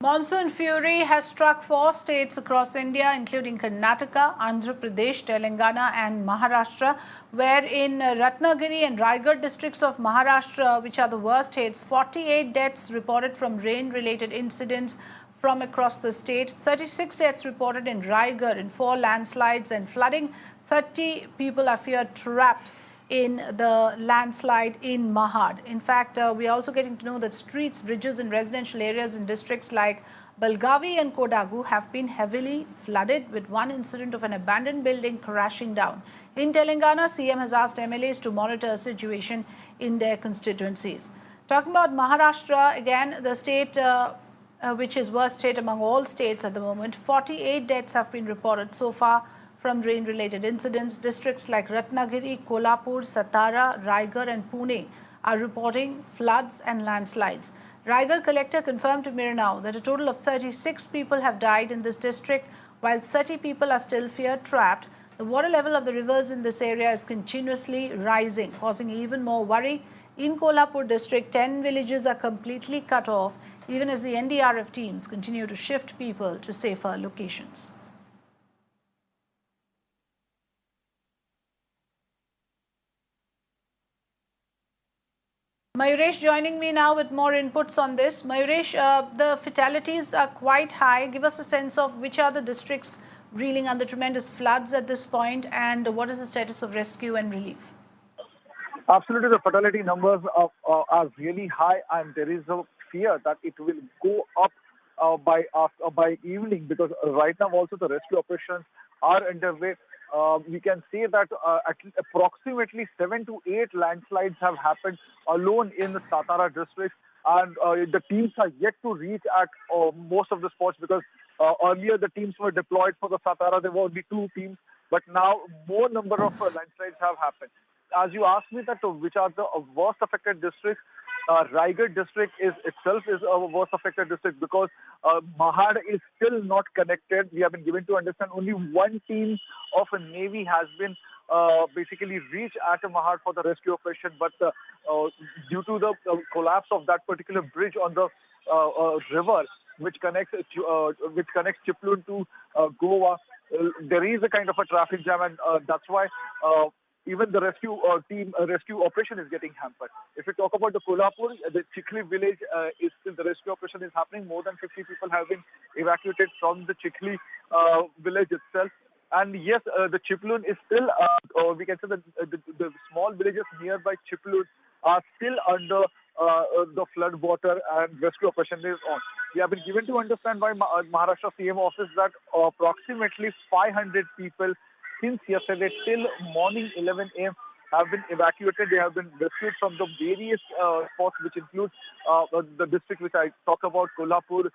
Monsoon fury has struck 4 states across India, including Karnataka, Andhra Pradesh, Telangana and Maharashtra, where in Ratnagiri and Raigad districts of Maharashtra, which are the worst hits, 48 deaths reported from rain-related incidents from across the state, 36 deaths reported in Raigad in 4 landslides and flooding, 30 people are feared trapped in the landslide in Mahad. In fact, we are also getting to know that streets, bridges and residential areas in districts like Belgavi and Kodagu have been heavily flooded, with one incident of an abandoned building crashing down. In Telangana, CM has asked MLAs to monitor a situation in their constituencies. Talking about Maharashtra, again, the state which is worst state among all states at the moment, 48 deaths have been reported so far from rain-related incidents. Districts like Ratnagiri, Kolhapur, Satara, Raigad and Pune are reporting floods and landslides. Raigad collector confirmed to Mirror Now that a total of 36 people have died in this district, while 30 people are still feared trapped. The water level of the rivers in this area is continuously rising, causing even more worry. In Kolhapur district, 10 villages are completely cut off, even as the NDRF teams continue to shift people to safer locations. Mayuresh joining me now with more inputs on this. Mayuresh, the fatalities are quite high. Give us a sense of which are the districts reeling under tremendous floods at this point, and what is the status of rescue and relief? Absolutely, the fatality numbers are really high, and there is a fear that it will go up by evening, because right now also the rescue operations are underway. We can say that approximately 7 to 8 landslides have happened alone in the Satara district, and the teams are yet to reach at most of the spots, because earlier the teams were deployed for the Satara. There were only 2 teams, but now more number of landslides have happened. As you asked me that which are the worst affected districts, Raigad district itself is a worst affected district, because Mahad is still not connected. We have been given to understand only one team of a Navy has been basically reached at Mahad for the rescue operation, but due to the collapse of that particular bridge on the river which connects Chiplun to Goa, there is a kind of a traffic jam, and that's why even the rescue operation is getting hampered. If we talk about the Kolhapur, the Chikhli village is still, the rescue operation is happening. More than 50 people have been evacuated from the Chikhli village itself. And yes, the Chiplun is still, we can say that the small villages nearby Chiplun are still under the flood water, and rescue operation is on. We have been given to understand by Maharashtra CM office that approximately 500 people since yesterday till morning 11 a.m. have been evacuated. They have been rescued from the various spots, which include the district which I talked about, Kolhapur,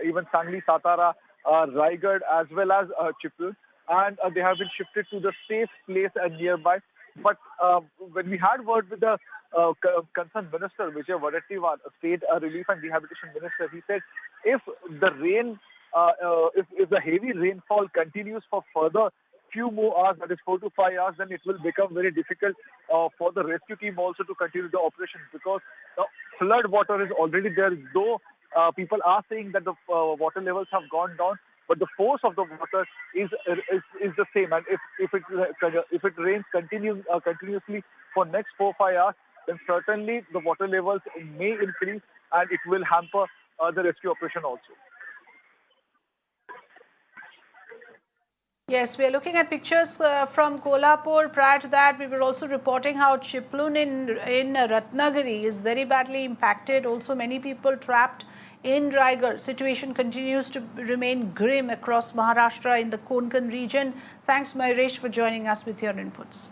even Sangli, Satara, Raigad, as well as Chiplun. And they have been shifted to the safe place nearby. But when we had word with the concerned minister, Vijay Wadettiwar, State Relief and Rehabilitation Minister, he said if the rain, if the heavy rainfall continues for further few more hours, that is 4 to 5 hours, then it will become very difficult for the rescue team also to continue the operation, because the flood water is already there. Though people are saying that the water levels have gone down, but the force of the water is the same. And if it rains continuously for next 4-5 hours, then certainly the water levels may increase, and it will hamper the rescue operation also. Yes, we are looking at pictures from Kolhapur. Prior to that, we were also reporting how Chiplun in Ratnagiri is very badly impacted. Also, many people trapped in Raigad. Situation continues to remain grim across Maharashtra in the Konkan region. Thanks, Mayuresh, for joining us with your inputs.